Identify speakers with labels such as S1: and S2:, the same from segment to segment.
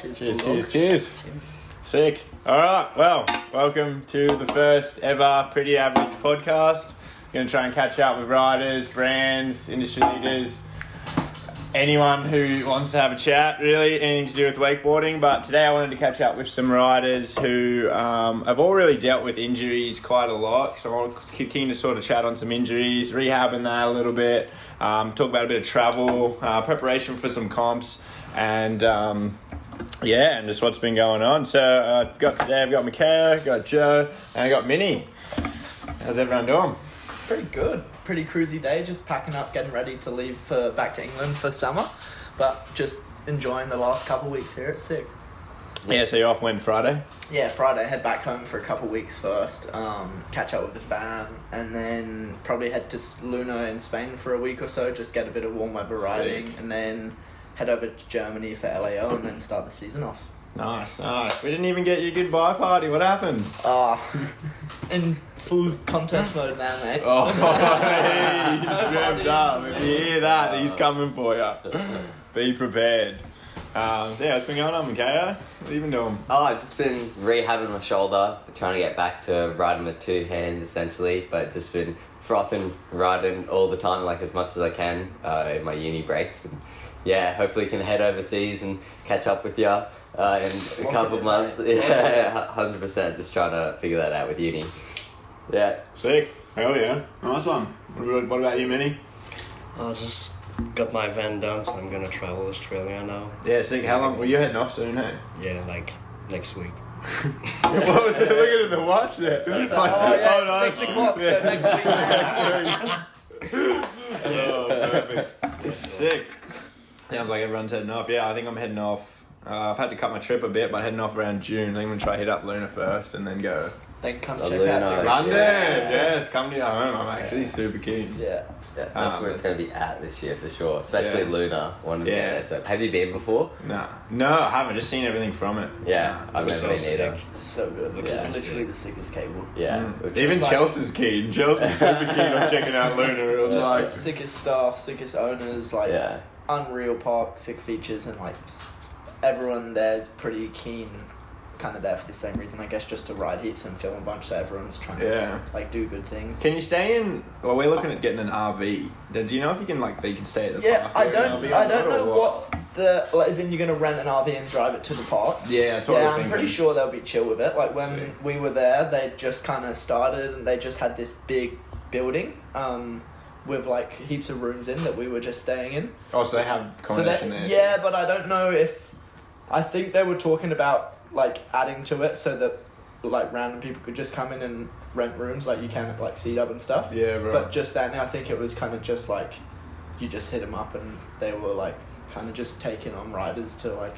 S1: Cheers. Sick. All right. Well, welcome to the first ever Pretty Average podcast. Going to try and catch up with riders, brands, industry leaders, anyone who wants to have a chat, really, anything to do with wakeboarding. But today I wanted to catch up with some riders who have all really dealt with injuries quite a lot. So I'm keen to sort of chat on some injuries, rehabbing that a little bit, talk about a bit of travel, preparation for some comps, and and just what's been going on. So I've got Mikhail, I've got Joe, and I got Minnie. How's everyone doing?
S2: Pretty good. Pretty cruisy day, just packing up, getting ready to leave back to England for summer, but just enjoying the last couple of weeks here. It's sick.
S1: Yeah, so you're off when, Friday?
S2: Yeah, Friday. Head back home for a couple of weeks first, catch up with the fam, and then probably head to Luna in Spain for a week or so, just get a bit of warm weather riding, and then head over to Germany for LAO and then start the season off.
S1: Nice. We didn't even get your goodbye party. What happened?
S2: In full contest mode now, mate.
S1: Oh, he's revved up. If you hear that, he's coming for you. Be prepared. What's been going on, Mikhail? What have you been doing?
S3: I've just been rehabbing my shoulder, trying to get back to riding with two hands, essentially, but just been frothing, riding all the time, like as much as I can in my uni breaks. And, hopefully can head overseas and catch up with you. In a couple of months. Yeah, 100%. Just trying to figure that out with uni. Yeah.
S1: Sick. Hell yeah. Nice one. What about you, Minnie?
S4: I just got my van done, so I'm gonna travel Australia now.
S1: Yeah, sick. How long? Well, you're heading off soon, hey?
S4: Yeah, like next week.
S1: What was it? Look at the watch there.
S2: 6 o'clock, so next week.
S1: Perfect. Sick. Sounds like everyone's heading off. Yeah, I think I'm heading off. I've had to cut my trip a bit, but heading off around June. I think I'm going to try hit up Luna first and then go.
S2: Then come
S3: The
S2: check
S3: Luna,
S2: out
S1: London!
S3: Yeah.
S1: Yes, come to your home. I'm actually super keen.
S2: Yeah.
S3: That's where it's going to be at this year for sure, especially Luna. Wanted to
S1: Yeah.
S3: get there. So, have you been before?
S1: No, I haven't. Just seen everything from it.
S3: Yeah, I've never been either.
S2: It's so good.
S4: Looks
S2: It's
S4: so
S2: literally
S4: sick.
S2: the sickest cable.
S3: Yeah.
S1: Even
S2: like-
S1: Chelsea's keen. Chelsea's super keen on checking out Luna. It was
S2: Just
S1: like,
S2: the sickest staff, sickest owners, like unreal park, sick features, and like everyone there's pretty keen, kind of there for the same reason, I guess, just to ride heaps and film a bunch. So everyone's trying to like do good things.
S1: Can you stay in? Well, we're looking at getting an RV. Do you know if you can they can stay at the park?
S2: I don't know what as in you're gonna rent an RV and drive it to the park.
S1: Yeah, that's what we're
S2: I'm
S1: thinking.
S2: pretty sure they'll be chill with it. Like when
S1: Sick.
S2: we were there, they just kind of started and they just had this big building with like heaps of rooms in that we were just staying in.
S1: Oh, so they have accommodation there.
S2: Yeah, but I don't know if. I think they were talking about like adding to it so that like random people could just come in and rent rooms like you can at like C-Dub and stuff.
S1: Yeah, right.
S2: But just that now, I think it was kind of just like you just hit them up and they were like kind of just taking on riders to like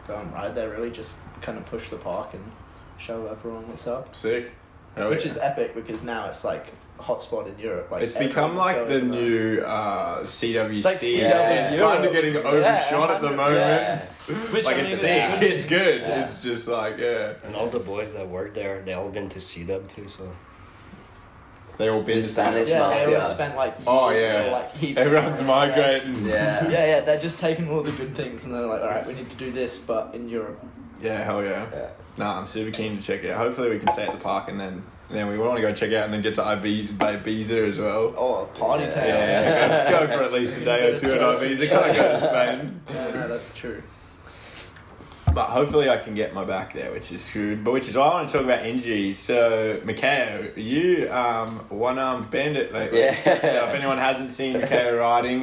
S2: go and ride there. Really, just kind of push the park and show everyone what's up.
S1: Sick. Oh,
S2: Which is epic because now it's like a hotspot in Europe. Like
S1: it's become like the
S2: going
S1: new CWC.
S2: It's like CW
S1: It's
S2: in
S1: kind of
S2: Europe.
S1: getting overshot at the moment.
S3: Yeah.
S2: Which,
S1: Like
S2: I
S1: it's
S2: mean,
S1: sick.
S2: is
S1: It's good.
S3: Yeah.
S1: It's just like
S4: And all the boys that work there, they all been to C-Dub too, so...
S1: they all been
S3: The Spanish
S2: Yeah, they
S3: mafia.
S2: all spent like years
S1: Oh, yeah.
S2: there, like heaps of
S1: Everyone's
S2: summers there.
S1: migrating.
S3: Yeah.
S2: Yeah, they're just taking all the good things and they're like, alright, we need to do this, but in Europe.
S1: Yeah, hell yeah.
S3: Yeah.
S1: Nah, I'm super keen to check it out. Hopefully we can stay at the park and then we want to go check it out and then get to Ibiza as well.
S2: Oh, a party
S3: Yeah.
S2: town.
S1: Yeah, go for at least a day or two at Ibiza. Can't go to Spain.
S2: Yeah, no, that's true.
S1: But hopefully I can get my back there, which is good. But which is why I want to talk about injuries. So, Mikhail, you one-armed bandit lately.
S3: Yeah.
S1: So if anyone hasn't seen Mikhail riding,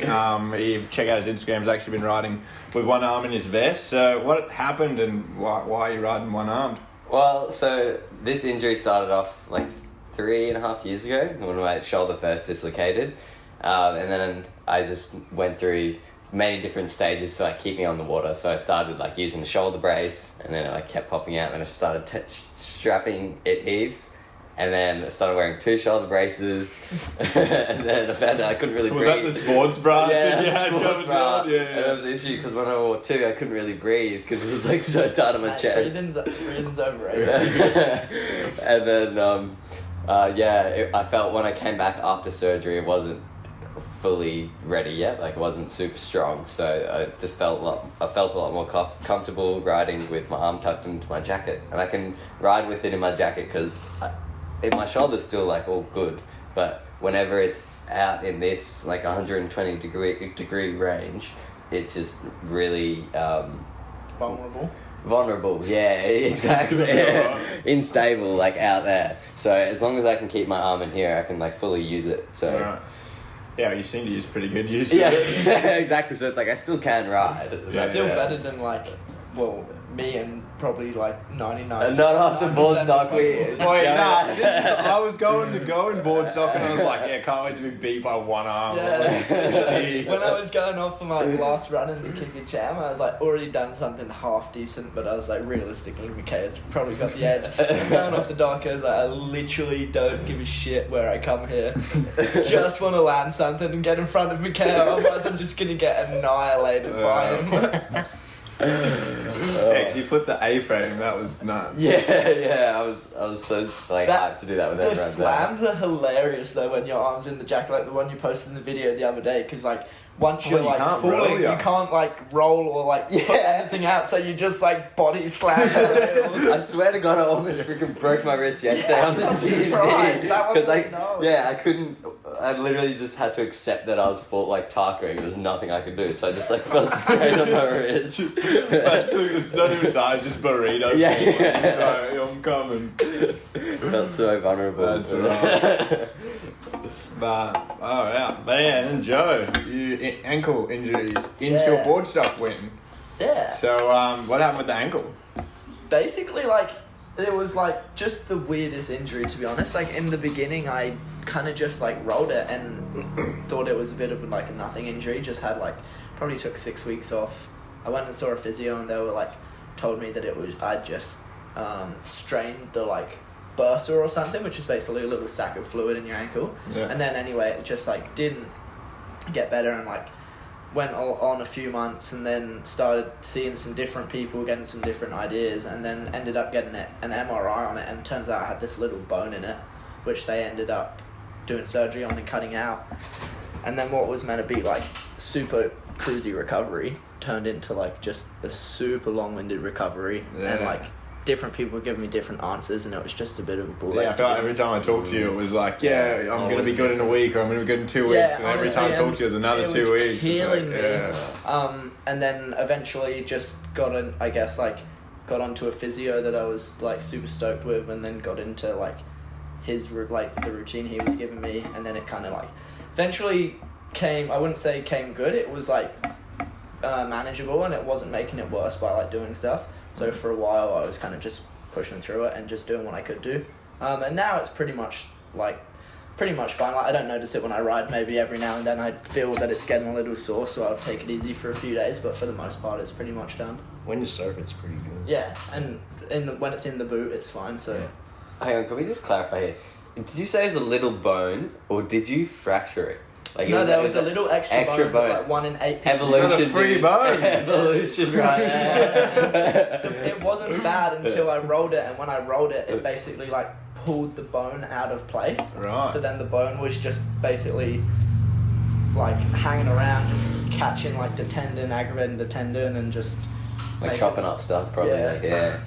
S1: you check out his Instagram. He's actually been riding with one arm in his vest. So what happened and why are you riding one-armed?
S3: Well, so this injury started off like 3.5 years ago when my shoulder first dislocated. And then I just went through many different stages to like keep me on the water. So I started like using a shoulder brace, and then it like kept popping out, and I started strapping it heaves, and then I started wearing 2 shoulder braces, and then I found out I couldn't really
S1: Was
S3: breathe.
S1: that the sports bra?
S3: Yeah,
S1: that you had
S3: sports
S1: covered
S3: bra.
S1: down? Yeah.
S3: And that was the issue because when I wore 2, I couldn't really breathe because it was like so tight on my
S2: Mate,
S3: chest.
S2: breathing's overrated.
S3: And then I felt when I came back after surgery, it wasn't fully ready yet. Like, it wasn't super strong, so I just felt a lot more comfortable riding with my arm tucked into my jacket, and I can ride with it in my jacket because my shoulder's still like all good, but whenever it's out in this like 120 degree range, it's just really vulnerable, yeah, exactly. Unstable, like out there. So as long as I can keep my arm in here, I can like fully use it. So
S1: Right. Yeah, you seem to use pretty good use.
S3: yeah,
S1: of it.
S3: exactly. So it's like I still can ride.
S2: Still
S1: Yeah.
S2: better than like, well, me and probably like 99.
S3: Not off the board
S2: 9%
S3: stock.
S1: Wait, I was going to go in board stock and I was like, yeah, can't wait to be beat by one arm.
S2: Yeah.
S1: Like, sick.
S2: When I was going off for my last run in the Kicker Jam, I was like already done something half decent, but I was like, realistically, Mikaya's probably got the edge. Going off the dock, I was like, I literally don't give a shit where I come here. Just want to land something and get in front of Mikaya, otherwise I'm just going to get annihilated by him.
S1: Yeah, 'cause you flipped the A-frame, that was nuts.
S3: Yeah. I was so like hyped to do that with
S2: The
S3: everyone.
S2: slams are hilarious though when your arm's in the jacket, like the one you posted in the video the other day, because like once
S1: Oh,
S2: you're
S1: you
S2: like
S1: can't roll,
S2: falling,
S1: yeah.
S2: you can't like roll or like put
S3: Yeah.
S2: anything out, so you just like body slam a little.
S3: I swear to God, I almost freaking broke my wrist yesterday
S2: Yeah,
S3: on the
S2: I'm
S3: CND.
S2: surprised. That one was
S3: I couldn't. I literally just had to accept that I was like tarkering. There was nothing I could do, so I just like fell straight on my wrist.
S1: It's not even time, just burrito.
S3: Yeah.
S1: Sorry, I'm coming.
S3: Felt so vulnerable.
S1: That's right. But, oh yeah. But yeah, and Joe, you ankle injuries into your
S2: Yeah.
S1: board stuff win.
S2: Yeah.
S1: So, what happened with the ankle?
S2: Basically, like, it was like just the weirdest injury, to be honest. Like in the beginning, I kind of just like rolled it and thought it was a bit of like a nothing injury. Just had like probably took 6 weeks off. I went and saw a physio and they were like told me that it was I just strained the like bursa or something, which is basically a little sack of fluid in your ankle.
S1: Yeah.
S2: And then anyway, it just like didn't get better and like went on a few months and then started seeing some different people, getting some different ideas, and then ended up getting an MRI on it, and turns out I had this little bone in it, which they ended up doing surgery on and cutting out. And then what was meant to be like super cruisy recovery turned into like just a super long-winded recovery.
S1: Yeah.
S2: And like different people were giving me different answers, and it was just a bit of a ball ache,
S1: Yeah, I feel like every time I talk to you, it was like, yeah, I'm going to be good in a week, or I'm going to be good in 2 weeks,
S2: Yeah,
S1: and every time I
S2: honestly,
S1: talk to you, it was another
S2: it
S1: 2
S2: was
S1: weeks. It's
S2: killing
S1: like,
S2: me.
S1: yeah.
S2: And then eventually just got onto a physio that I was like super stoked with, and then got into like the routine he was giving me, and then it kind of like eventually I wouldn't say came good, it was like manageable, and it wasn't making it worse by like doing stuff. So for a while I was kind of just pushing through it and just doing what I could do, and now it's pretty much fine. Like, I don't notice it when I ride. Maybe every now and then I feel that it's getting a little sore, so I'll take it easy for a few days, but for the most part it's pretty much done.
S4: When you surf, it's pretty good.
S2: Yeah, and when it's in the boot it's fine, so
S4: Yeah.
S3: Hang on, can we just clarify here? Did you say it was a little bone, or did you fracture it? Like
S2: no, there
S3: it
S2: was a little extra bone,
S3: bone.
S2: like 1 in 8 people.
S3: Evolution,
S1: You got a free
S3: dude.
S1: bone.
S3: Evolution, right?
S2: It wasn't bad until I rolled it, and when I rolled it, it basically like pulled the bone out of place.
S1: Right.
S2: So then the bone was just basically like hanging around, just catching like the tendon, aggravating the tendon, and just
S3: Like
S2: make
S3: chopping up stuff, probably.
S2: Yeah.
S3: Like,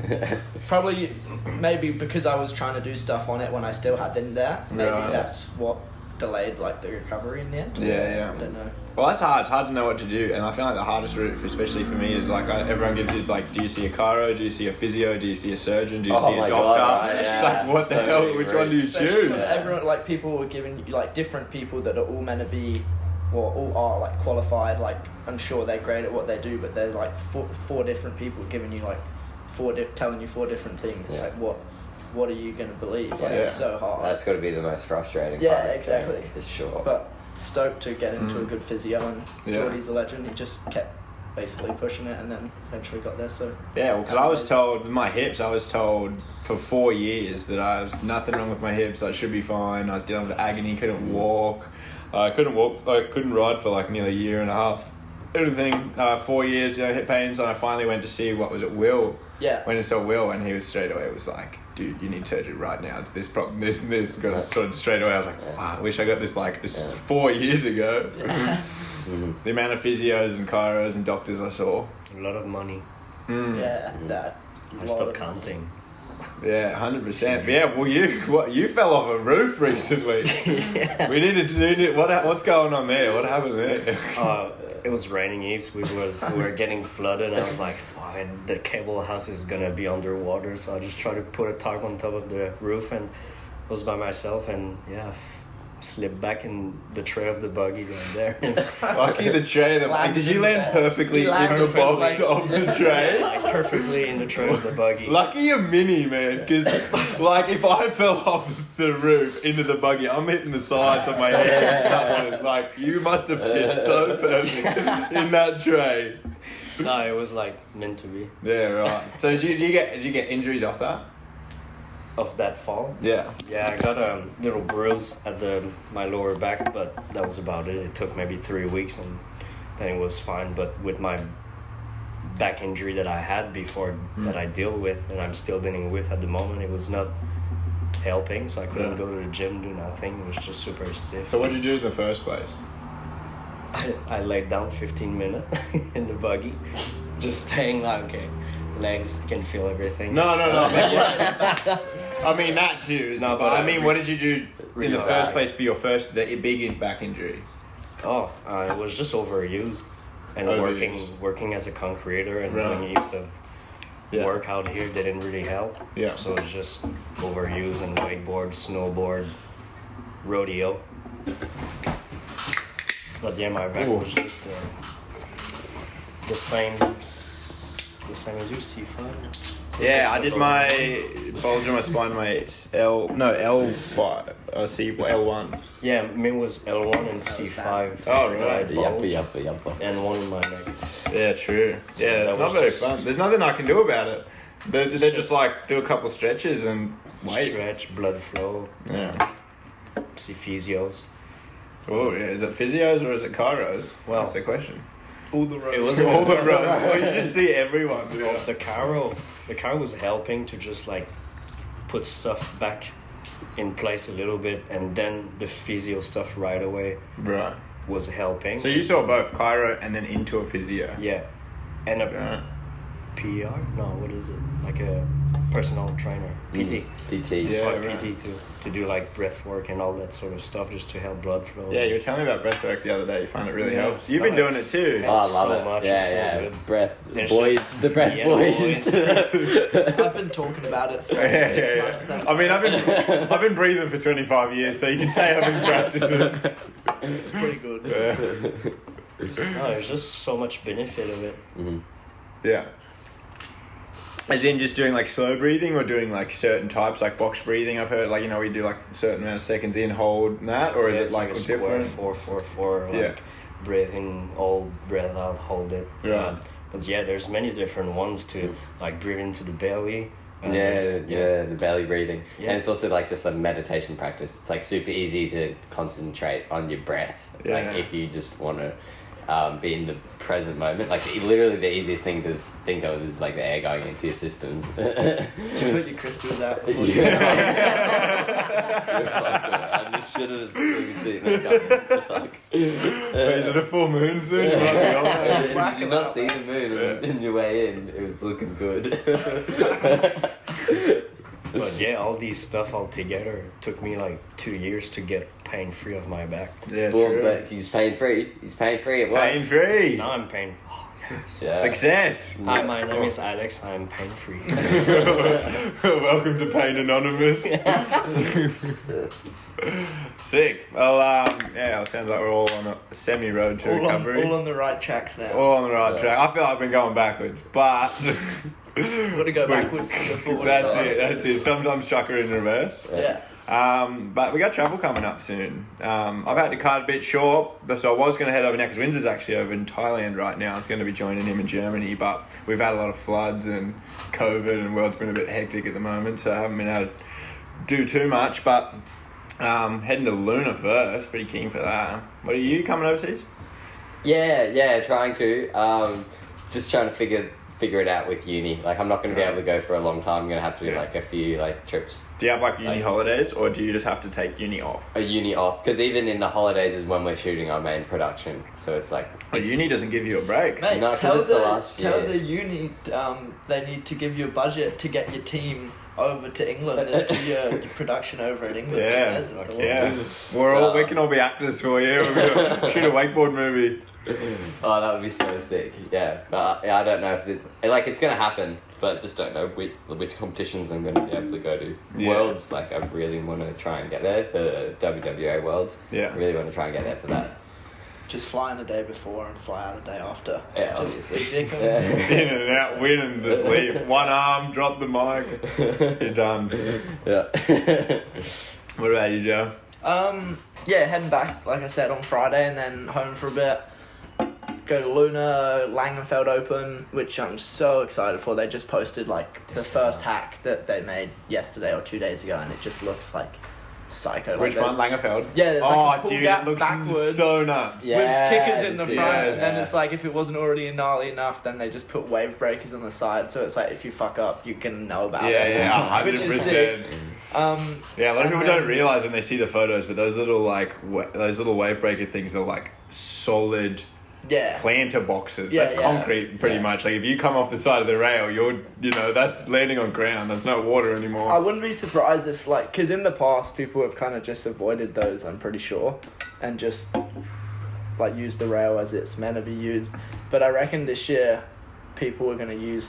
S3: yeah.
S2: Probably, maybe because I was trying to do stuff on it when I still had them there. Maybe
S1: Right.
S2: that's what delayed like the recovery in the end.
S1: Yeah.
S2: I don't know.
S1: Well, that's hard. It's hard to know what to do, and I feel like the hardest route, especially for me, is like everyone gives you like, do you see a chiro, do you see a physio, do you see a surgeon, do you
S3: Oh
S1: see a
S3: my
S1: doctor?
S3: God, right,
S1: It's
S3: yeah.
S1: like, what the
S3: So
S1: hell?
S3: many
S1: Which one do you
S3: routes.
S2: Especially when
S1: choose?
S2: everyone, like people were giving you like different people that are all meant to be, or all are like qualified. Like I'm sure they're great at what they do, but they're like four different people giving you like telling you 4 different things. It's
S3: Yeah.
S2: like what are you gonna believe? Like
S1: Yeah.
S2: it's so hard.
S3: That's got to be the most frustrating
S2: Yeah,
S3: part. of the
S2: exactly.
S3: thing, For sure.
S2: But stoked to get into a good physio, and
S1: Yeah.
S2: Geordie's a legend. He just kept basically pushing it, and then eventually got there. So
S1: Yeah, well, because I was told with my hips, I was told for 4 years that I was nothing wrong with my hips. I should be fine. I was dealing with agony, couldn't walk. I couldn't ride for like nearly a year and a half. everything, 4 years, hip pains, and I finally went to see, what was it, Will?
S2: Yeah.
S1: Went and saw Will, and he was straight away, was like, dude, you need surgery right now. It's this problem, this. Got it sorted straight away. I was like, wow, I wish I got this, 4 years ago. The amount of physios and chiros and doctors I saw.
S4: A lot of money.
S2: Yeah, that.
S4: I stopped counting.
S1: Yeah, 100%. Yeah, well, you fell off a roof recently. We needed to. What's going on there? What happened there?
S4: It was raining eves. We were getting flooded. I was like, fine, the cable house is gonna be underwater. So I just tried to put a tarp on top of the roof and was by myself. And yeah, slipped back in the tray of the buggy down there.
S1: Lucky the tray. Did you land perfectly in the box of the tray?
S4: Like perfectly in the tray of the buggy.
S1: Lucky you're mini, man, because if I fell off the roof into the buggy, I'm hitting the sides of my head. You must have fit so perfect in that tray.
S4: No, it was meant to be.
S1: Yeah, right. So did you get injuries off that?
S4: Of that fall?
S1: Yeah.
S4: Yeah, I got a little bruise at my lower back, but that was about it. It took maybe 3 weeks and then it was fine. But with my back injury that I had before that I deal with and I'm still dealing with at the moment, it was not helping, so I couldn't go to the gym, do nothing. It was just super stiff.
S1: So what did you do in the first place?
S4: I laid down 15 minutes in the buggy, just staying okay. Legs, I can feel everything.
S1: No. I mean that too.
S4: No,
S1: but I mean, what did you do in the first
S4: right.
S1: place for your first big back injury?
S4: It was just overused and working as a concreter and doing heaps of work out here didn't really help.
S1: Yeah.
S4: So it's just overused and wakeboard, snowboard, rodeo. But yeah, my back was just the same as you, C5.
S1: Yeah, I did my bulge on my spine, my L5, L1.
S4: Yeah, mine was L1 and C5.
S1: Oh, right.
S3: Yuppa.
S4: And one in my neck.
S1: Yeah, true.
S4: So
S1: Yeah, it's
S4: that
S1: not
S4: was
S1: very
S4: just-
S1: fun. There's nothing I can do about it. They just do a couple stretches and wait.
S4: Stretch, blood flow,
S1: Yeah.
S4: see physios.
S1: Oh, yeah. Is it physios or is it chiros?
S4: Well,
S1: that's the question.
S2: All the roads.
S4: It was
S1: All the roads. Well, you just see everyone. Yeah.
S4: The car was helping to just put stuff back in place a little bit, and then the physio stuff right away
S1: Right.
S4: was helping.
S1: So you saw both chiro and then into a physio.
S4: Yeah, and a
S1: Right.
S4: PR? No, what is it? Like a personal trainer, PT.
S3: PT.
S4: So
S1: Yeah,
S4: a
S1: right.
S4: PT to do breath work and all that sort of stuff just to help blood flow.
S1: Yeah, you were telling me about breathwork the other day. You find it really
S4: Yeah.
S1: helps. You've been doing it
S4: It's-
S1: too.
S3: Oh, I
S4: So
S3: love it.
S4: much,
S3: Yeah,
S4: it's so
S3: yeah.
S4: good.
S3: Breath.
S4: There's
S3: Boys.
S4: just-
S3: The breath
S4: Yeah,
S3: boys.
S2: I've been talking about it for 6 months now.
S1: I mean, I've been breathing for 25 years, so you can say I've been practicing.
S2: It's pretty good.
S1: Yeah.
S4: No, there's just so much benefit of it.
S1: Yeah. As in just doing slow breathing or doing certain types box breathing. I've heard we do a certain amount of seconds in, hold and that, or is
S4: It's
S1: it
S4: a square
S1: different?
S4: 4-4-4,
S1: Yeah.
S4: breathe in, hold, breath out, hold it.
S1: Right.
S4: But yeah, there's many different ones to breathe into the belly. and
S3: Yeah,
S4: there's-
S3: the belly breathing.
S4: Yeah.
S3: And it's also just a meditation practice. It's super easy to concentrate on your breath.
S1: Yeah.
S3: If you just want to be in the present moment. Literally the easiest thing to think of is the air going into your system.
S2: Did you put your crystals out before you
S3: You're fucked up. I should have seen that coming. Fuck.
S1: Is it a full moon soon?
S3: Did you not see the moon in your way in? It was looking good.
S4: But yeah, all these stuff all together took me 2 years to get pain free of my back.
S1: Yeah,
S3: Well,
S1: true.
S3: but he's pain free. He's pain free at once.
S1: Pain free.
S4: Now I'm pain.
S3: Yeah.
S1: Success.
S4: Hi, my name is Alex. I'm pain free.
S1: Welcome to Pain Anonymous. Sick. Well, yeah, it sounds like we're all on a semi-road to recovery.
S2: all on the right tracks now.
S1: All on the right track. I feel like I've been going backwards, but
S2: We've got to go backwards to the forward.
S1: that's it. Sometimes chuck her in reverse.
S2: Yeah.
S1: But we got travel coming up soon. I've had to cut a bit short, so I was going to head over now because Windsor's actually over in Thailand right now. It's going to be joining him in Germany, but we've had a lot of floods and COVID, and the world's been a bit hectic at the moment, so I haven't been able to do too much. But heading to Luna first, pretty keen for that. What are you coming overseas?
S3: Yeah, trying to. Just trying to figure it out with uni. Like, I'm not going to be able to go for a long time. I'm going to have to do like a few like trips.
S1: Do you have like uni holidays, or do you just have to take uni off?
S3: A uni off, because even in the holidays is when we're shooting our main production. So it's like
S1: But uni doesn't give you a break.
S2: Mate,
S3: No, 'cause
S2: tell
S3: it's the last
S2: tell
S3: year.
S2: the uni they need to give you a budget to get your team over to England and do your production over in England.
S1: Yeah,
S2: There's the
S1: like,
S2: thought.
S1: yeah. We can all be actors for you. We're gonna shoot a wakeboard movie.
S3: Oh, that would be so sick. Yeah, but I don't know if it's gonna happen, but just don't know which competitions I'm gonna be able to go to.
S1: Yeah.
S3: Worlds, like I really want to try and get there. The WWA Worlds.
S1: Yeah.
S3: I really want to try and get there for that.
S2: Just fly in the day before and fly out a day after.
S3: Yeah,
S2: Just
S3: obviously.
S2: stick 'em.
S1: In and out, win and just leave. One arm, drop the mic. You're done.
S3: Yeah.
S1: What about you, Joe?
S2: Yeah, heading back, like I said, on Friday and then home for a bit. Go to Luna, Langenfeld Open, which I'm so excited for. They just posted like the first hack that they made yesterday or 2 days ago, and it just looks like psycho.
S1: Which
S2: like
S1: one? Langerfeld?
S2: Yeah, there's like a pull
S1: dude,
S2: gap
S1: it looks
S2: backwards.
S1: so nuts.
S3: Yeah.
S2: With kickers in the
S3: dude,
S2: front,
S3: yeah.
S2: and it's like if it wasn't already gnarly enough, then they just put wave breakers on the side. So it's like if you fuck up, you can know about it.
S1: Yeah,
S2: Which is sick.
S1: 100%. Yeah, a lot of
S2: And
S1: people
S2: then-
S1: don't realize when they see the photos, but those little those little wave breaker things are like solid
S2: Yeah.
S1: planter boxes.
S2: Yeah,
S1: That's
S2: yeah.
S1: concrete pretty
S3: Yeah.
S1: much. Like if you come off the side of the rail, that's landing on ground. That's not water anymore.
S2: I wouldn't be surprised if, like, because in the past, people have kind of just avoided those, I'm pretty sure, and just, like, used the rail as it's meant to be used. But I reckon this year, people are going to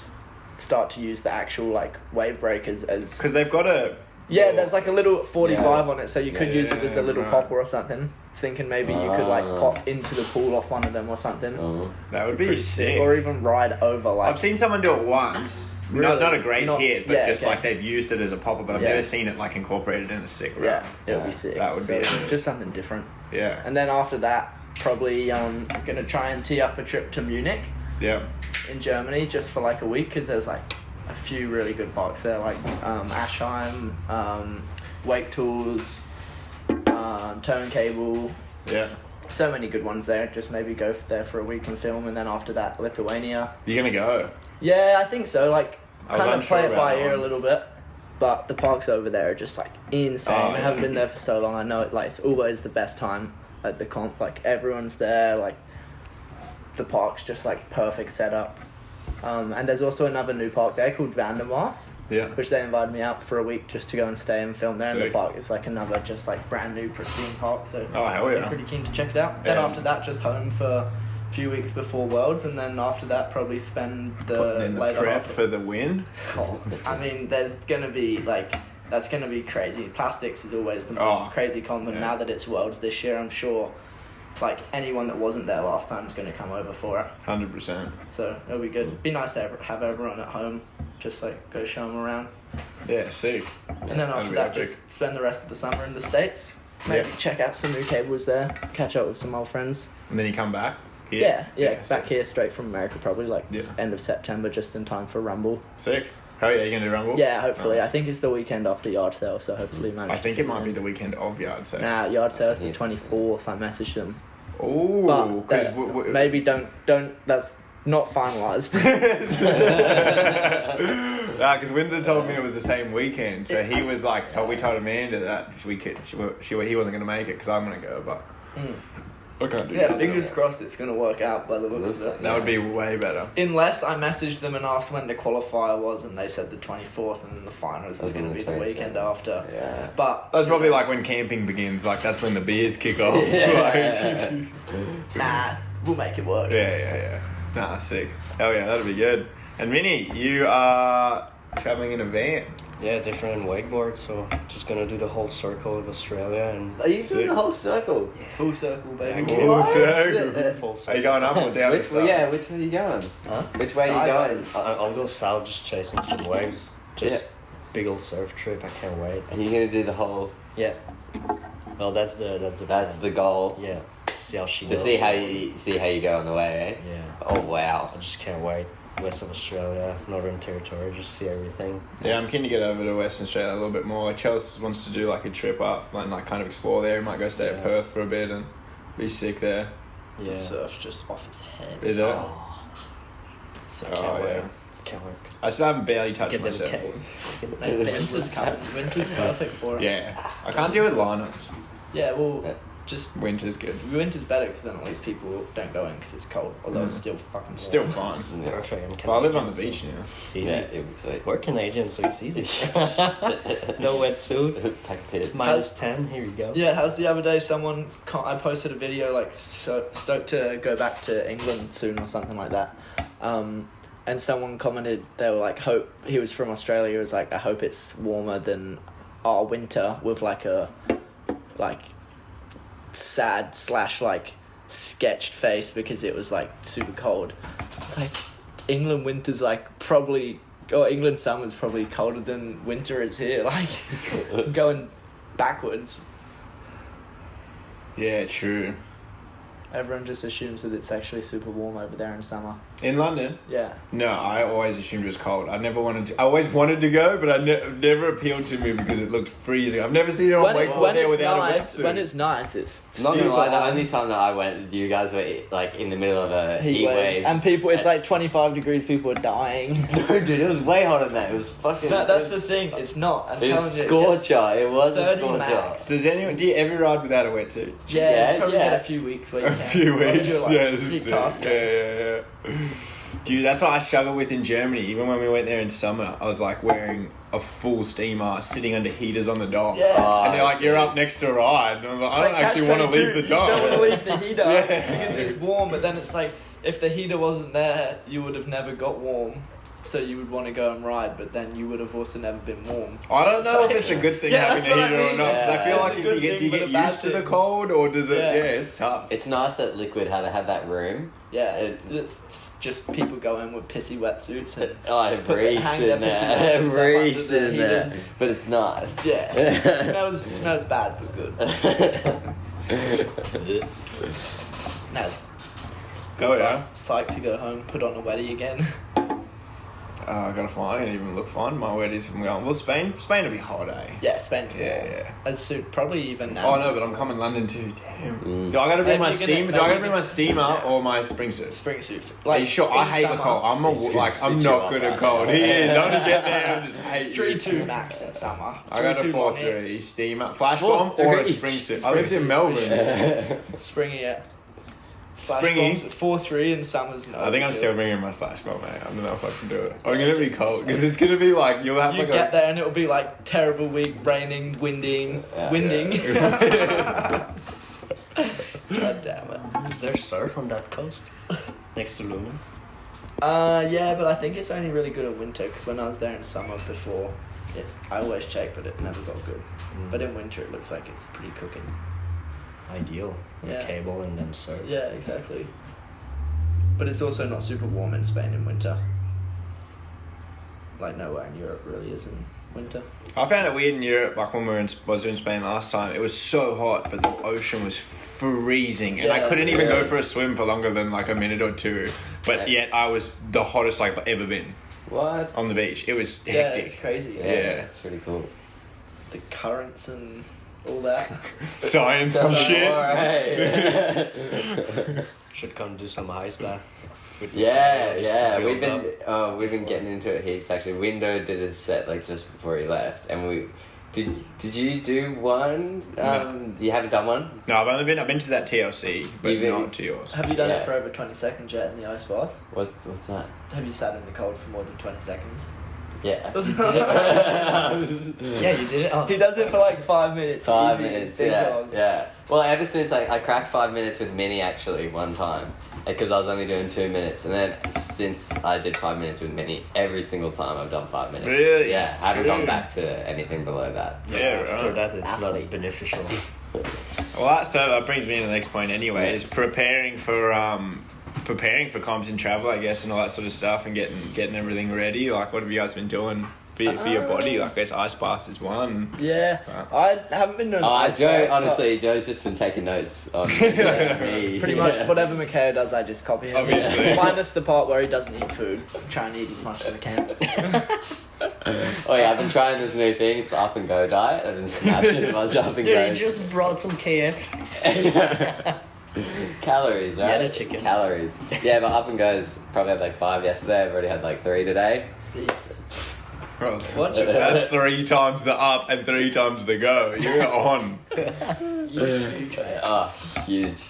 S2: start to use the actual, like, wave breakers as...
S1: Because they've got a...
S2: Yeah, there's, like, a little 45 on it, so you could use it as a little
S1: right.
S2: popper or something. I was thinking maybe you could, like,
S3: Ah.
S2: pop into the pool off one of them or something.
S3: Oh.
S1: That would be sick.
S2: Or even ride over, like...
S1: I've seen someone do it once.
S2: Really?
S1: Not a great
S2: Not-
S1: hit, but
S2: yeah,
S1: just
S2: okay.
S1: like they've used it as a popper, but I've
S2: Yeah.
S1: never seen it like incorporated in a sick route.
S2: Yeah, it would
S3: Yeah,
S2: be sick.
S1: that would be it.
S2: Just something different.
S1: Yeah.
S2: And then after that, probably gonna try and tee up a trip to Munich
S1: Yeah.
S2: in Germany just for like a week because there's like a few really good parks there, like Aschheim, Wake Tools, Turncable.
S1: Yeah.
S2: So many good ones there. Just maybe go there for a week and film, and then after that, Lithuania.
S1: You're going to go.
S2: Yeah, I think so. Like,
S1: I was
S2: kind of
S1: unsure
S2: play it
S1: about
S2: by
S1: that
S2: ear a
S1: one.
S2: little bit. But the parks over there are just like insane.
S1: Oh,
S2: I haven't
S1: yeah.
S2: been there for so long. I know it, like, it's always the best time at the comp. Like, everyone's there. Like, the park's just like perfect setup. And there's also another new park there called Vandermaas,
S1: Yeah.
S2: which they invited me out for a week just to go and stay and film there. And the
S1: Sick.
S2: park is like another just like brand new pristine park. So
S1: Oh, hell yeah.
S2: I'm pretty keen to check it out. Then
S1: Yeah.
S2: after that, just home for a few weeks before Worlds, and then after that, probably spend the
S1: Putting in the
S2: later
S1: prep
S2: half.
S1: for the win.
S2: I mean, there's gonna be like that's gonna be crazy. Plastics is always the most
S1: Oh,
S2: crazy comp, and
S1: yeah.
S2: now that it's Worlds this year, I'm sure like anyone that wasn't there last time is gonna come over for it.
S1: 100%.
S2: So it'll be good. Be nice to have everyone at home, just like go show them around,
S1: Yeah, sick.
S2: and then
S1: That'd
S2: after
S1: be
S2: that,
S1: epic.
S2: just spend the rest of the summer in the States. Maybe
S1: Yeah.
S2: check out some new cables there, catch up with some old friends.
S1: And then you come back here.
S2: Yeah, back
S1: sick.
S2: here straight from America, probably like
S1: Yeah.
S2: end of September, just in time for Rumble.
S1: Sick. Hell yeah, you going to do Rumble?
S2: Yeah, hopefully.
S1: Nice.
S2: I think it's the weekend after yard sale, so hopefully manage.
S1: I
S2: to
S1: think
S2: fit
S1: it might
S2: in.
S1: be the weekend of yard sale.
S2: Nah, yard sale is the
S3: Yeah.
S2: 24th. I messaged them,
S1: Ooh,
S2: but
S1: because
S2: maybe don't. That's not finalized.
S1: Because Windsor told me it was the same weekend, so he was like, we told Amanda that he wasn't going to make it because I'm going to go, but I can't do
S2: Yeah,
S1: that.
S2: fingers crossed it's gonna work out by the looks
S3: Looks
S2: of it.
S3: like-
S1: That would be way better.
S2: Unless I messaged them and asked when the qualifier was, and they said the 24th, and then the finals was
S3: Was on
S2: gonna
S3: the
S2: be the weekend
S3: 27th.
S2: after.
S3: Yeah.
S2: But
S1: That's probably like when camping begins, like that's when the beers kick off.
S3: Yeah.
S2: nah, we'll make it work.
S1: Yeah. Nah, sick. Oh yeah, that'd be good. And Vinny, you are traveling in a van.
S4: Yeah, different wakeboard, so just gonna do the whole circle of Australia and
S3: Are you
S1: Sick.
S3: doing the whole circle?
S2: Full circle, baby.
S4: Yeah,
S3: What?
S1: Full
S4: full
S1: Are
S4: circle.
S1: you going up or down?
S3: Which way are you going?
S2: Huh?
S3: Which way are you going?
S2: Sideways.
S4: I'll go south, just chasing some waves. Just big old surf trip. I can't wait.
S3: And you're gonna do the whole.
S4: Yeah. Well, that's the
S3: That's the goal.
S4: yeah. See how she
S3: To
S4: goes.
S3: see how you go on the way, eh?
S4: Yeah.
S3: Oh wow.
S4: I just can't wait. West of Australia, Northern Territory, just see everything.
S1: Yeah, I'm keen to get over to Western Australia a little bit more. Chelsea wants to do like a trip up and like kind of explore there. Might go stay at
S4: Yeah.
S1: Perth for a bit and be sick there.
S4: Yeah.
S2: The surf's just off his head.
S1: Is it?
S2: Oh. So
S1: Oh,
S2: can't wait.
S1: yeah.
S4: Can't wait.
S1: I still haven't barely touched
S4: Get them
S1: myself.
S2: Like, winter's coming. Winter's perfect for it.
S1: Yeah. I can't deal with lineups.
S2: Yeah, well, just
S1: Winter's good.
S2: winter's better because then at least people don't go in because it's cold. Although it's still fucking warm.
S1: Still fun.
S3: Yeah.
S4: Perfect.
S1: Well, I live on the
S4: Canadian,
S1: beach
S4: so
S1: now.
S4: It's easy.
S3: Yeah, it was sweet.
S4: We're Canadian, so it's easy. No wetsuit.
S3: Pack piss.
S4: Minus 10. Here you go.
S2: Yeah, how's the other day? I posted a video like stoked to go back to England soon or something like that. And someone commented, they were like, hope he was from Australia. It was like, I hope it's warmer than our winter, with like a sad / like sketched face because it was like super cold. It's like England winter's like probably, or England summer's probably colder than winter is here. Like going backwards.
S1: Yeah, true.
S2: Everyone just assumes that it's actually super warm over there in summer.
S1: In London?
S2: Yeah.
S1: No, I always assumed it was cold. I always wanted to go, but never appealed to me because it looked freezing. I've never seen it on
S2: When
S1: wakeboard there
S2: it's
S1: without
S2: nice,
S1: a wetsuit.
S2: when it's nice, it's
S3: Not
S2: super
S3: gonna lie, the
S2: hot.
S3: only time that I went, you guys were like in the middle of a heat
S2: wave.
S3: wave.
S2: And people, it's like 25 degrees, people are dying.
S3: No, dude, it was way hotter than that. It was fucking.
S2: No, that's
S3: it
S2: the
S3: was,
S2: thing, it's not. I'm
S3: It
S2: telling
S3: was
S2: you,
S3: scorcher. It was a
S2: 30
S3: scorcher.
S2: max.
S1: Do you ever ride without a wetsuit?
S2: Yeah,
S3: Yeah,
S2: you probably
S3: yeah.
S2: get a few weeks where you
S1: A
S2: can.
S1: few
S2: Or if
S1: weeks,
S2: you're, like,
S1: yeah, this is
S2: pretty
S1: sick.
S2: tough.
S1: Yeah. Dude, that's what I struggle with in Germany. Even when we went there in summer, I was like wearing a full steamer, sitting under heaters on the dock.
S2: Yeah.
S1: And they're like, you're up next to a ride. And I was like,
S2: It's
S1: I don't
S2: like
S1: actually want to
S2: catch-22.
S1: leave the dock.
S2: You don't want to leave the heater
S1: Yeah.
S2: because it's warm, but then it's like, if the heater wasn't there, you would have never got warm. So you would want to go and ride, but then you would have also never been warm.
S1: I don't know
S2: It's
S1: if it's a good thing
S2: Yeah,
S1: having
S2: that's
S1: the
S2: what I
S1: heater or
S2: mean.
S1: not. Because I feel
S3: Yeah.
S1: like
S2: It's a
S1: if you
S2: good
S1: get, do you
S2: thing,
S1: get
S2: but a bad
S1: used to the
S2: thing.
S1: cold or does it?
S2: Yeah.
S1: Yeah, it's tough.
S3: It's nice that Liquid had that room.
S2: Yeah,
S3: It-
S2: it's just people go in with pissy wetsuits and
S3: Oh, it
S2: Put the-
S3: breathes
S2: hang
S3: in
S2: their pissy
S3: there. It
S2: vessels up under
S3: breathes
S2: the
S3: in there.
S2: heaters.
S3: But it's nice.
S2: yeah, it smells bad but good. That's
S1: Oh, yeah?
S2: psyched to go home, put on a weddy again.
S1: I gotta find. I didn't even look fine. My weddies. I'm going. Well, Spain will be hot, eh?
S2: Yeah, Spain.
S1: Yeah.
S2: As soon, probably even now.
S1: Oh no, but I'm coming London too. Damn.
S3: Mm.
S1: Do I gotta bring
S2: Maybe
S1: my
S2: you're gonna-
S1: steamer? Do I gotta bring my
S2: maybe-
S1: steamer
S2: yeah.
S1: or my spring suit?
S2: spring suit.
S1: Are you sure? I
S2: in
S1: hate the
S2: summer,
S1: cold. I'm not
S3: you up,
S1: good at cold.
S3: man.
S1: He is. I'm gonna get there and just hate
S2: 3-2
S1: you.
S2: max in summer.
S1: I got a
S2: 3-2 long hair.
S1: 4-3 steamer, flash bomb or a
S3: 4-3.
S1: spring suit. I
S2: Spring
S1: lived in
S2: suit,
S1: Melbourne.
S2: for sure. Springy, yeah. Flash
S1: Springy?
S2: bombs at 4-3 in summer's no.
S1: I think I'm
S2: big
S1: still
S2: deal.
S1: bringing my splash bomb, mate. I don't know if I can do it. I'm gonna be cold because it's gonna be like you'll have
S2: You
S1: like
S2: get
S1: a.
S2: there and it'll be like terrible week, raining, winding.
S1: Yeah.
S2: God damn it.
S4: Is there surf on that coast? Next to Luna?
S2: Yeah, but I think it's only really good in winter because when I was there in summer before, I always check, but it never got good. But in winter, it looks like it's pretty cooking.
S4: Ideal. With
S2: Yeah.
S4: cable and then surf.
S2: Yeah, exactly. But it's also not super warm in Spain in winter. Like nowhere in Europe really is in winter.
S1: I found it weird in Europe, like when was in Spain last time. It was so hot, but the ocean was freezing, and I
S2: Yeah.
S1: couldn't even
S3: Yeah.
S1: go for a swim for longer than like a minute or two. But
S3: Yeah.
S1: yet I was the hottest I've ever been
S3: What?
S1: on the beach. It was
S2: Yeah,
S1: hectic.
S2: it's crazy.
S3: Yeah,
S1: Yeah.
S3: it's pretty cool.
S2: The currents and all that.
S1: Science and shit.
S3: Alright.
S4: Should come do some ice bath. with
S3: Yeah,
S4: Mikael just to
S3: yeah.
S4: build
S3: We've been
S4: before.
S3: getting into it heaps actually. Window did his set like just before he left, and we did you do one? You haven't done one?
S1: No, I've been to that TLC, but
S3: You've been-
S1: not to yours.
S2: Have you done
S3: Yeah.
S2: it for over 20 seconds yet in the ice bath?
S3: What's that?
S2: Have you sat in the cold for more than 20 seconds?
S3: Yeah.
S4: Yeah, you did it. Oh.
S2: He does it for like 5 minutes.
S3: 5
S2: Easy,
S3: minutes,
S2: big
S3: yeah,
S2: dog.
S3: yeah. Well, ever since I cracked 5 minutes with Minnie actually one time, because I was only doing 2 minutes, and then since I did 5 minutes with Minnie, every single time I've done 5 minutes.
S1: Really?
S3: Yeah, I haven't gone
S1: True.
S3: back to anything below that.
S1: Yeah,
S4: After
S1: right.
S4: that, it's
S3: Athlete.
S4: not beneficial.
S1: Well, that's perfect. That brings me to the next point anyway, is preparing for comps and travel, I guess, and all that sort of stuff, and getting everything ready. Like, what have you guys been doing for your body? Like, I guess ice bath is one.
S2: Yeah,
S1: Right.
S2: I haven't been doing
S3: Oh,
S2: ice
S3: Joe,
S2: baths, but
S3: honestly, Joe's just been taking notes on me.
S2: pretty much whatever Mikhail does, I just copy him.
S1: Obviously.
S2: Minus the part where he doesn't eat food. I'm trying to eat as much as I can.
S3: Oh yeah, I've been trying this new thing. It's the up and go diet. I've been smashing a bunch of up and
S4: Dude,
S3: go.
S4: he just brought some KFC.
S3: Calories, right?
S4: Yeah, the chicken.
S3: Calories. Yeah, but Up and Goes probably had like 5 yesterday. I've already had like 3 today.
S1: Bro,
S2: What?
S1: that's 3 times the up and 3 times the go. You're on.
S3: Oh, huge.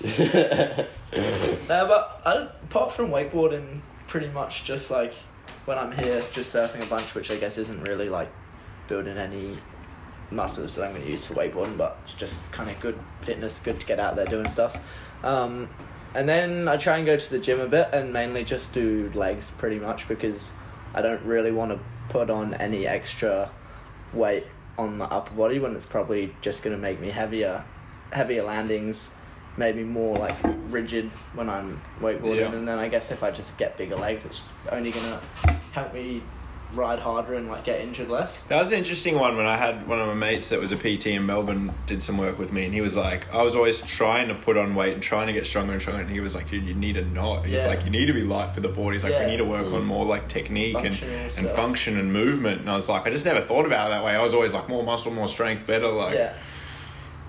S2: No, but apart from wakeboarding, pretty much just like when I'm here, just surfing a bunch, which I guess isn't really like building any muscles that I'm going to use for wakeboarding, but it's just kind of good fitness, good to get out there doing stuff. And then I try and go to the gym a bit and mainly just do legs pretty much because I don't really want to put on any extra weight on the upper body when it's probably just going to make me heavier landings, maybe more like rigid when I'm wakeboarding.
S1: Yeah.
S2: And then I guess if I just get bigger legs, it's only going to help me ride harder and like get injured less.
S1: That was an interesting one when I had one of my mates that was a PT in Melbourne did some work with me, and he was like, I was always trying to put on weight and trying to get stronger and stronger, and he was like, dude, you need a knot. He's
S2: Yeah.
S1: like, you need to be light for the board. He's like,
S2: Yeah.
S1: we need to work on more like technique and
S2: Functional
S1: and
S2: stuff.
S1: function and movement. And I was like, I just never thought about it that way. I was always like, more muscle, more strength, better. Like,
S2: Yeah.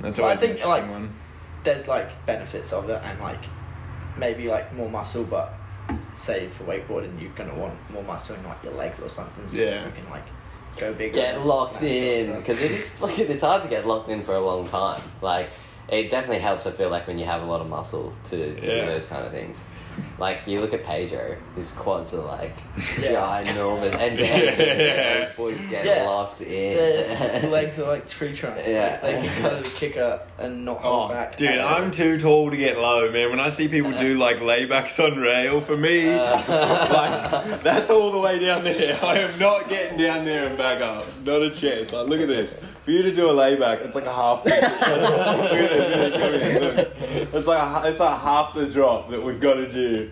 S1: that's
S2: Well, I
S1: always an
S2: think,
S1: interesting
S2: like,
S1: one.
S2: There's like benefits of it and like maybe like more muscle, but say for wakeboarding you're gonna want more muscle in like your legs or something, so
S1: Yeah.
S2: you can like go bigger.
S3: Get
S2: and
S3: locked
S2: that sort of
S3: in,
S2: stuff.
S3: because it's hard to get locked in for a long time. Like, it definitely helps, I feel like, when you have a lot of muscle to do
S1: Yeah.
S3: those kind of things. Like, you look at Pedro, his quads are like
S2: Yeah.
S3: ginormous, and
S1: Yeah.
S3: those boys get
S2: Yeah.
S3: locked
S2: Their
S3: in.
S2: legs are like tree trunks.
S3: Yeah.
S2: Like, they can kind of kick up and not hold
S1: Oh,
S2: back.
S1: dude, I'm too tall to get low, man. When I see people do like laybacks on rail, for me, like that's all the way down there. I am not getting down there and back up. Not a chance. Like, look at this. For you to do a layback, it's like a half. Look at this. Look. It's like half the drop that we've got to do.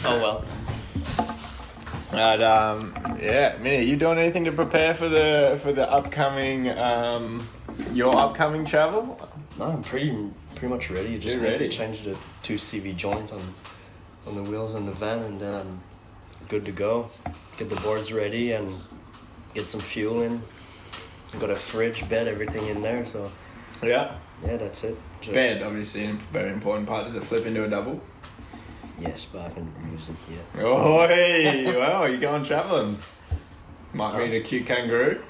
S4: Oh well.
S1: But yeah, Minnie, you doing anything to prepare for the upcoming your upcoming travel?
S4: No, I'm pretty much ready. You just
S1: You're
S4: need
S1: ready.
S4: to change the 2CV joint on the wheels on the van, and then I'm good to go. Get the boards ready and get some fuel in. Got a fridge, bed, everything in there. So
S1: Yeah.
S4: yeah, that's it. Just,
S1: Bed, obviously, a very important part. Does it flip into a double?
S4: Yes, but I haven't used it yet.
S1: Oh, hey, well, you're going travelling. Might meet a cute kangaroo.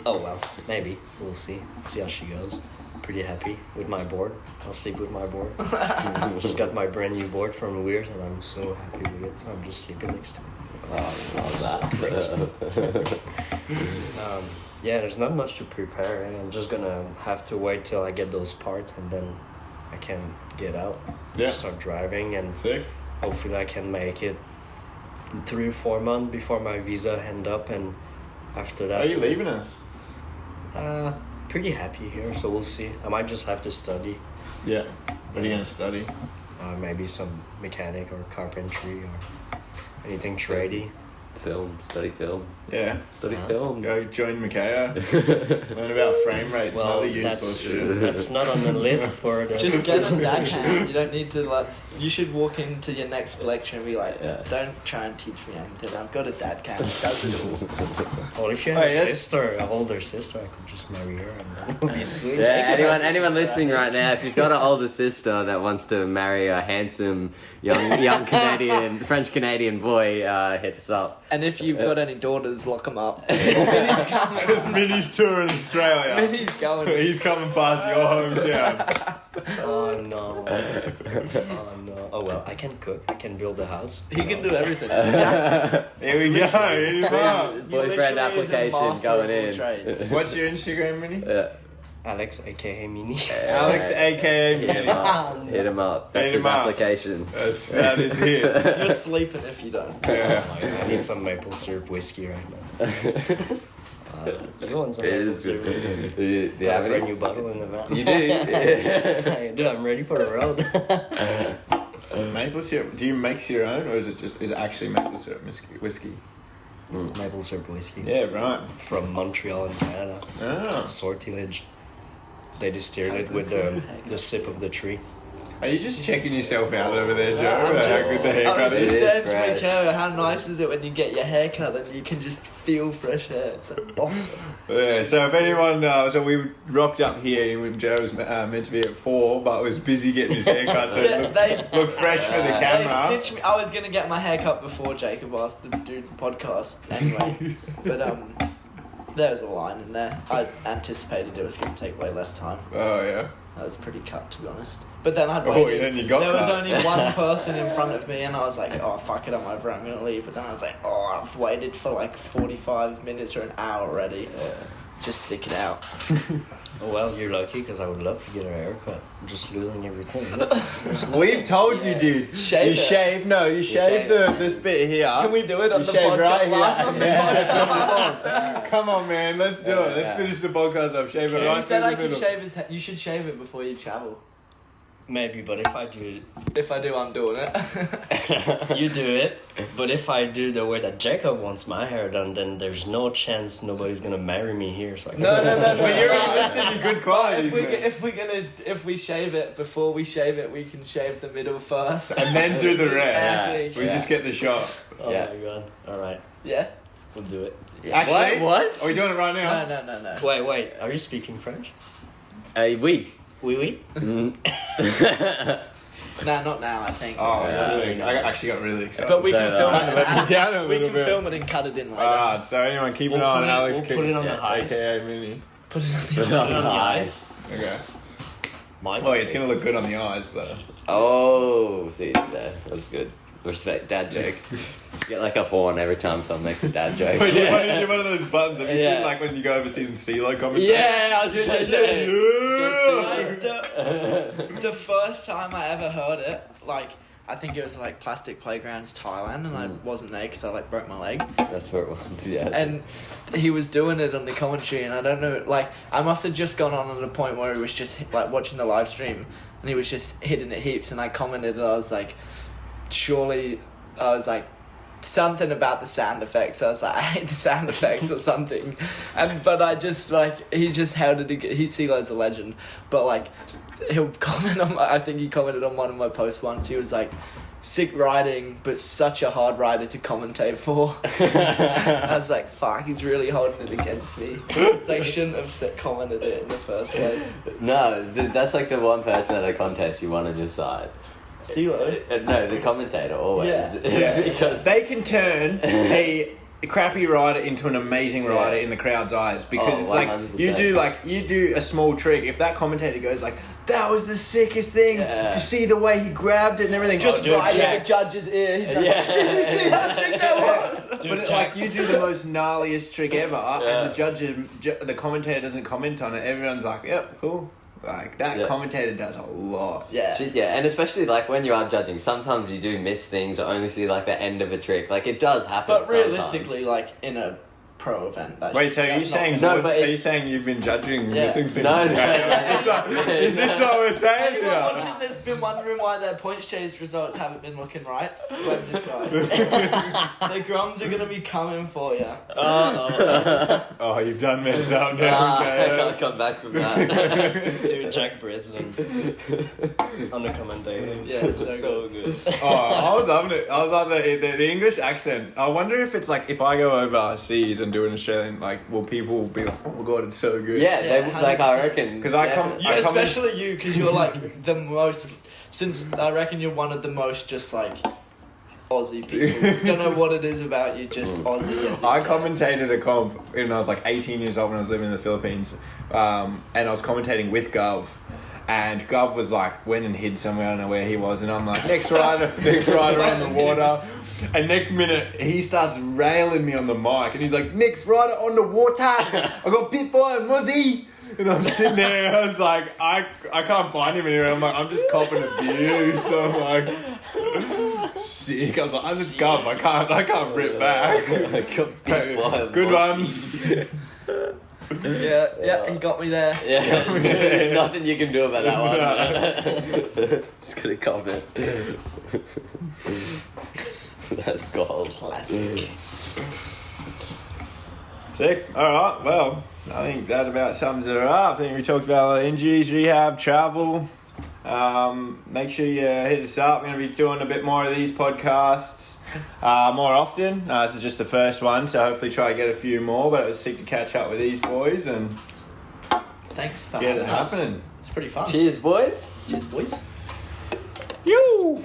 S4: Oh well, maybe we'll see. See how she goes. Pretty happy with my board. I'll sleep with my board. Just got my brand new board from Weirs, and I'm so happy with it. So I'm just sleeping next to it.
S3: Oh, love that.
S4: Yeah, there's not much to prepare, and I'm just gonna have to wait till I get those parts, and then I can get out,
S1: Yeah.
S4: start driving, and
S1: Sick.
S4: hopefully I can make it in 3 or 4 months before my visa end up, and after that.
S1: Are you leaving us?
S4: Pretty happy here, so we'll see. I might just have to study,
S1: Yeah. What are you going to study?
S4: maybe some mechanic or carpentry or anything tradey.
S3: Study film.
S1: Yeah.
S3: Study film.
S1: Go join Mikaya. Learn about frame rates.
S4: Well,
S1: Another useless shit.
S4: that's not on the list for the.
S2: Just get a dad hand. You don't need to like. You should walk into your next lecture and be like,
S3: Yeah.
S2: "Don't try and teach me anything. I've got a dad cam. Does it all."
S4: Well, if you had
S1: Oh,
S4: a
S1: yes.
S4: sister, a older sister, I could just marry her, and that would be sweet.
S3: Yeah, anyone listening right now, if you've got an older sister that wants to marry a handsome young French Canadian boy, hit us up.
S2: And if you've got any daughters, lock them up. Minnie's coming.
S1: Because Minnie's touring Australia.
S2: Minnie's going.
S1: He's coming past your hometown.
S4: Oh no! Oh no! Oh well, I can cook. I can build a house.
S2: He can do everything.
S1: Here we go. Here's Mark.
S2: You
S3: Boyfriend
S2: literally is a
S3: application
S2: master
S3: going
S2: of all
S3: in.
S2: trades.
S1: What's your Instagram, Minnie?
S4: Alex, aka Mini.
S1: Alex, aka
S3: Hit him
S1: Minnie.
S3: up. Hit him up. That's
S1: Hit
S3: his
S1: him up.
S3: application.
S1: That is it.
S2: You're sleeping if you don't.
S1: Yeah.
S4: I need some maple syrup whiskey right now. You want some
S3: It
S4: maple
S3: is
S4: syrup
S3: good.
S4: whiskey?
S3: Do you
S4: Got
S3: have
S4: a brand
S3: any?
S4: new bottle in the van.
S3: You do.
S4: Dude, I'm ready for the road.
S1: Maple syrup. Do you mix your own, or is it actually maple syrup whiskey?
S4: It's maple syrup whiskey.
S1: Yeah, right.
S4: From Montreal in Canada.
S1: Oh.
S4: Sortilege. They distilled it
S2: How
S4: with
S2: does
S4: the sip of the tree.
S1: Are you just checking yourself out over there, Joe?
S2: I'm
S1: How
S2: just-
S1: good the
S2: I
S1: haircut
S2: was
S3: It
S2: just
S1: is?
S3: is
S2: saying to
S3: fresh.
S2: Mikael, how nice is it when you get your hair cut and you can just feel fresh hair? It's like, oh.
S1: Yeah, so if anyone, so we rocked up here and Joe was meant to be at 4, but was busy getting his haircut, so
S2: Yeah,
S1: it looked fresh for the
S2: They
S1: camera.
S2: stitched me. I was gonna get my hair cut before Jacob asked to do the podcast anyway, but there's a line in there. I anticipated it was gonna take way less time.
S1: Oh yeah.
S2: I was pretty cut, to be honest. But then I'd
S1: Oh,
S2: waited.
S1: then you got
S2: there was
S1: cut.
S2: only one person in front of me, and I was like, "Oh fuck it, I'm over. I'm gonna leave." But then I was like, "Oh, I've waited for like 45 minutes or an hour already. Just stick it out."
S4: Oh, well, you're lucky because I would love to get a haircut. I'm just losing everything.
S1: We've told you, dude.
S2: Shave
S1: you
S2: it.
S1: shave. No, you shave
S3: shave.
S1: this bit here.
S2: Can we do it on
S1: You
S2: the
S1: shave
S2: podcast?
S1: right here.
S2: Live on the podcast?
S1: Yeah. Come on, man. Let's do it. Let's finish the podcast up. Shave it right
S2: He said
S1: through
S2: I
S1: the
S2: could
S1: middle.
S2: shave his head. You should shave it before you travel.
S4: Maybe, but if I do
S2: If I do, I'm doing it.
S4: it, you do it. But if I do the way that Jacob wants my hair done, then there's no chance nobody's gonna marry me here. So I can
S2: No.
S1: But you're invested in good qualities,
S2: If we shave it before we shave it, we can shave the middle first.
S1: and then do the rest.
S2: Yeah.
S1: We just get the shot.
S4: Oh
S3: Yeah.
S4: my god! All right,
S2: Yeah.
S4: we'll do it.
S1: Actually,
S3: What?
S1: Are we doing it right now?
S2: No.
S4: Wait. Are you speaking French?
S3: Oui.
S4: Oui.
S3: Mm.
S2: No, not now. I think.
S1: Oh,
S3: Yeah.
S1: really? I actually got really excited.
S2: But we can
S3: So,
S2: film
S3: uh,
S2: it.
S1: Let me down a
S2: We
S1: little
S2: can
S1: bit.
S2: film it and cut it in later.
S1: Alright, so anyone keep an
S4: We'll
S1: eye on
S4: put it-
S1: Alex.
S4: we'll put it on the
S3: Yeah,
S4: highs.
S1: AKA Mini.
S2: Put it on
S3: Put it
S2: the.
S3: on
S4: Put it on the eyes.
S1: Okay.
S4: Mine.
S1: Oh, yeah, it's gonna look good on the eyes though.
S3: Oh, see there. That's good. Respect, dad joke. Get like a horn every time someone makes a dad joke.
S1: But you're one of those buttons. Have you
S3: Yeah.
S1: seen like when you go overseas and CeeLo commentate?
S3: Yeah, I was just gonna say.
S2: The first time I ever heard it, like, I think it was like Plastic Playgrounds Thailand, and I wasn't there because I like broke my leg.
S3: That's what it was, yeah.
S2: And he was doing it on the commentary, and I don't know, like, I must have just gone on at a point where he was just like watching the live stream, and he was just hitting it heaps, and I commented, and I was like, something about the sound effects. I was like, I hate the sound effects or something. But I just, like, he just held it again. CeeLo's a legend. But, like, he'll comment on I think he commented on one of my posts once. He was like, sick riding, but such a hard rider to commentate for. I was like, fuck, he's really holding it against me. It's like, shouldn't have commented it in the first place.
S3: No, that's like the one person at a contest you want on your side.
S2: CeeLo?
S3: No, the commentator always.
S2: Yeah.
S3: Because
S1: They can turn a crappy rider into an amazing rider in the crowd's eyes because
S3: Oh,
S1: it's like
S3: 100%.
S1: you do a small trick. If that commentator goes like, "That was the sickest thing,"
S3: Yeah.
S1: to see the way he grabbed it and everything,
S2: Just
S1: dude,
S2: right in
S1: Jack.
S2: the judge's ear. He's like,
S3: Yeah.
S2: did you see how sick that was?
S1: But
S4: Jack-
S1: like you do the most gnarliest trick ever,
S3: Yeah.
S1: and the commentator doesn't comment on it. Everyone's like, "Yep, cool." Like that
S3: Yeah.
S1: commentator does a lot.
S2: Yeah.
S3: Shit, yeah, and especially like when you are judging, sometimes you do miss things or only see like the end of a trick. Like it does happen.
S2: But
S3: sometimes.
S2: realistically, like, in a pro event, that's
S1: Wait, so are you
S2: that's not
S1: saying
S2: gonna-
S3: No, but
S1: are you saying you've been judging
S2: Yeah.
S1: missing things?
S3: No, no,
S1: Is this what we're saying?
S2: Anyone
S1: here?
S2: watching this been wondering why their points chase results haven't been looking right? Blame this guy. The Groms are gonna be coming for you.
S1: Oh, you've done messed up now.
S3: I
S1: okay.
S3: can't come back from that.
S4: Dude, Jack Breslin on the commentator.
S2: Yeah, it's so
S4: good.
S1: Oh, I was loving it. I was like the English accent. I wonder if it's like if I go overseas and do an Australian, like, will people be like, "Oh my god, it's so good"?
S3: Yeah,
S2: Yeah,
S3: they, like I
S2: 100%.
S3: reckon.
S1: 'Cause I come-
S2: You,
S1: I come in-
S2: especially you, because you're like the most. Since I reckon you're one of the most just like Aussie people. Don't know what it is about you, just Aussie. As
S1: I
S2: it
S1: commentated a comp when I was like 18 years old when I was living in the Philippines, and I was commentating with Gov. And Gov was like, went and hid somewhere, I don't know where he was, and I'm like, next rider on the water. And next minute, he starts railing me on the mic, and he's like, next rider on the water, I got bit by a muzzy. And I'm sitting there, and I was like, I can't find him anywhere. I'm like, I'm just copping abuse. So I'm like, sick. I was like, I'm just Gov, I can't rip back. Good one.
S2: Yeah, he got me there.
S3: Yeah, nothing you can do about that one. Just gonna comment. That's gold.
S2: Classic.
S1: Sick. All right. Well, I think that about sums it up. I think we talked about a lot of injuries, rehab, travel. Make sure you hit us up. We're going to be doing a bit more of these podcasts more often. This is just the first one, so hopefully try to get a few more. But it was sick to catch up with these boys and
S2: Thanks for
S1: get it
S2: having us.
S1: happening.
S2: It's pretty fun.
S3: Cheers, boys.
S2: Cheers, boys.
S1: You.